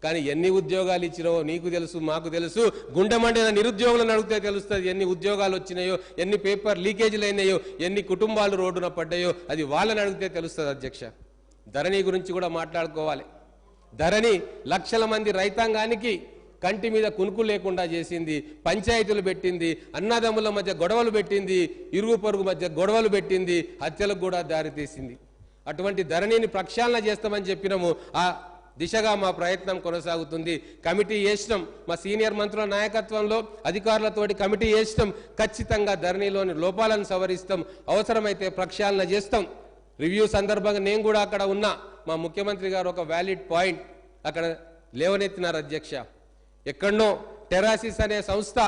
కానీ ఎన్ని ఉద్యోగాలు ఇచ్చినో నీకు తెలుసు మాకు తెలుసు గుండె మండిన నిరుద్యోగులను అడిగితే తెలుస్తుంది ఎన్ని ఉద్యోగాలు వచ్చినాయో ఎన్ని పేపర్ లీకేజీలు అయినాయో ఎన్ని కుటుంబాలు రోడ్డున పడ్డాయో అది వాళ్ళని అడిగితే తెలుస్తుంది అధ్యక్ష ధరణి గురించి కూడా మాట్లాడుకోవాలి ధరణి లక్షల మంది రైతాంగానికి కంటి మీద కునుకు లేకుండా చేసింది పంచాయతీలు పెట్టింది అన్నదమ్ముల మధ్య గొడవలు పెట్టింది ఇరుగు పొరుగు మధ్య గొడవలు పెట్టింది హత్యలకు కూడా దారితీసింది అటువంటి ధరణిని ప్రక్షాళన చేస్తామని చెప్పినాము ఆ దిశగా మా ప్రయత్నం కొనసాగుతుంది కమిటీ చేసినాం మా సీనియర్ మంత్రుల నాయకత్వంలో అధికారులతోటి కమిటీ చేసినాం ఖచ్చితంగా ధరణిలోని లోపాలను సవరిస్తాం అవసరమైతే ప్రక్షాళన చేస్తాం రివ్యూ సందర్భంగా నేను కూడా అక్కడ ఉన్నా మా ముఖ్యమంత్రి గారు ఒక వ్యాలిడ్ పాయింట్ అక్కడ లేవనెత్తినారు అధ్యక్ష ఎక్కడనో టెరాసిస్ అనే సంస్థ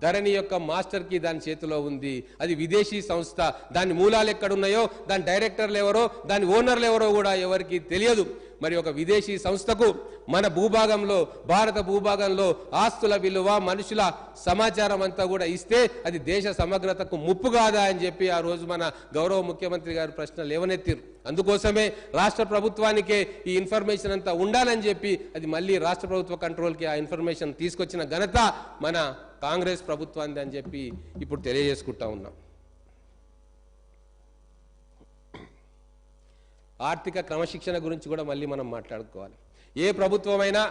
ధరణి యొక్క మాస్టర్ కి దాని చేతిలో ఉంది అది విదేశీ సంస్థ దాని మూలాలు ఎక్కడున్నాయో దాని డైరెక్టర్లు ఎవరో దాని ఓనర్లు ఎవరో కూడా ఎవరికి తెలియదు మరి ఒక విదేశీ సంస్థకు మన భూభాగంలో భారత భూభాగంలో ఆస్తుల విలువ మనుషుల సమాచారం అంతా కూడా ఇస్తే అది దేశ సమగ్రతకు ముప్పు కాదా అని చెప్పి ఆ రోజు మన గౌరవ ముఖ్యమంత్రి గారు ప్రశ్న లేవనెత్తిరు అందుకోసమే రాష్ట్ర ప్రభుత్వానికే ఈ ఇన్ఫర్మేషన్ అంతా ఉండాలని చెప్పి అది మళ్ళీ రాష్ట్ర ప్రభుత్వ కంట్రోల్కి ఆ ఇన్ఫర్మేషన్ తీసుకొచ్చిన ఘనత మన కాంగ్రెస్ ప్రభుత్వాన్ని అని చెప్పి ఇప్పుడు తెలియజేసుకుంటా ఉన్నాం ఆర్థిక క్రమశిక్షణ గురించి కూడా మళ్ళీ మనం మాట్లాడుకోవాలి ఏ ప్రభుత్వమైనా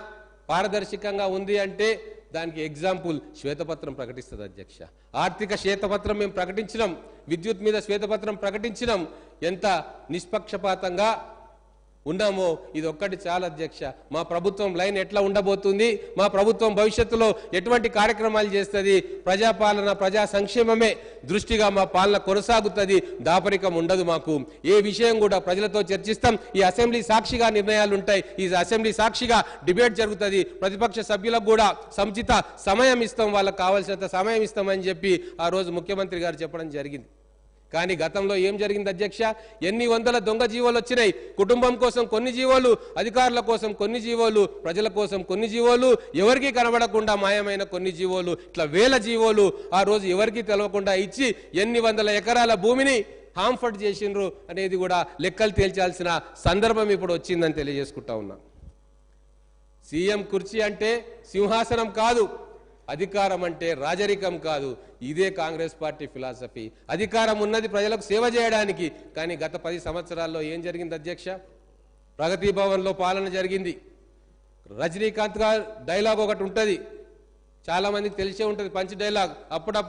పారదర్శకంగా ఉంది అంటే దానికి ఎగ్జాంపుల్ శ్వేతపత్రం ప్రకటిస్తుంది అధ్యక్ష ఆర్థిక శ్వేతపత్రం మేము ప్రకటించినాం విద్యుత్ మీద శ్వేతపత్రం ప్రకటించినాం ఎంత నిష్పక్షపాతంగా ఉన్నామో ఇది ఒక్కటి చాలా అధ్యక్ష మా ప్రభుత్వం లైన్ ఎట్లా ఉండబోతుంది మా ప్రభుత్వం భవిష్యత్తులో ఎటువంటి కార్యక్రమాలు చేస్తుంది ప్రజాపాలన ప్రజా సంక్షేమమే దృష్టిగా మా పాలన కొనసాగుతుంది దాపరికం ఉండదు మాకు ఏ విషయం కూడా ప్రజలతో చర్చిస్తాం ఈ అసెంబ్లీ సాక్షిగా నిర్ణయాలు ఉంటాయి ఈ అసెంబ్లీ సాక్షిగా డిబేట్ జరుగుతుంది ప్రతిపక్ష సభ్యులకు కూడా సముచిత సమయం ఇస్తాం వాళ్ళకి కావాల్సినంత సమయం ఇస్తామని చెప్పి ఆ రోజు ముఖ్యమంత్రి గారు చెప్పడం జరిగింది కానీ గతంలో ఏం జరిగింది అధ్యక్ష ఎన్ని వందల దొంగ జీవోలు వచ్చినాయి కుటుంబం కోసం కొన్ని జీవోలు అధికారుల కోసం కొన్ని జీవోలు ప్రజల కోసం కొన్ని జీవోలు ఎవరికీ కనబడకుండా మాయమైన కొన్ని జీవోలు ఇట్లా వేల జీవోలు ఆ రోజు ఎవరికీ తెలవకుండా ఇచ్చి ఎన్ని వందల ఎకరాల భూమిని హాంఫర్ట్ చేసిండ్రు అనేది కూడా లెక్కలు తేల్చాల్సిన సందర్భం ఇప్పుడు వచ్చిందని తెలియజేసుకుంటా ఉన్నా సీఎం కుర్చీ అంటే సింహాసనం కాదు అధికారం అంటే రాజరికం కాదు ఇదే కాంగ్రెస్ పార్టీ ఫిలాసఫీ అధికారం ఉన్నది ప్రజలకు సేవ చేయడానికి కానీ గత 10 సంవత్సరాల్లో ఏం జరిగింది అధ్యక్ష ప్రగతి భవన్లో పాలన జరిగింది రజనీకాంత్ గారు డైలాగ్ ఒకటి ఉంటుంది చాలా మందికి తెలిసే ఉంటుంది పంచ్ డైలాగ్ అప్పుడప్పుడు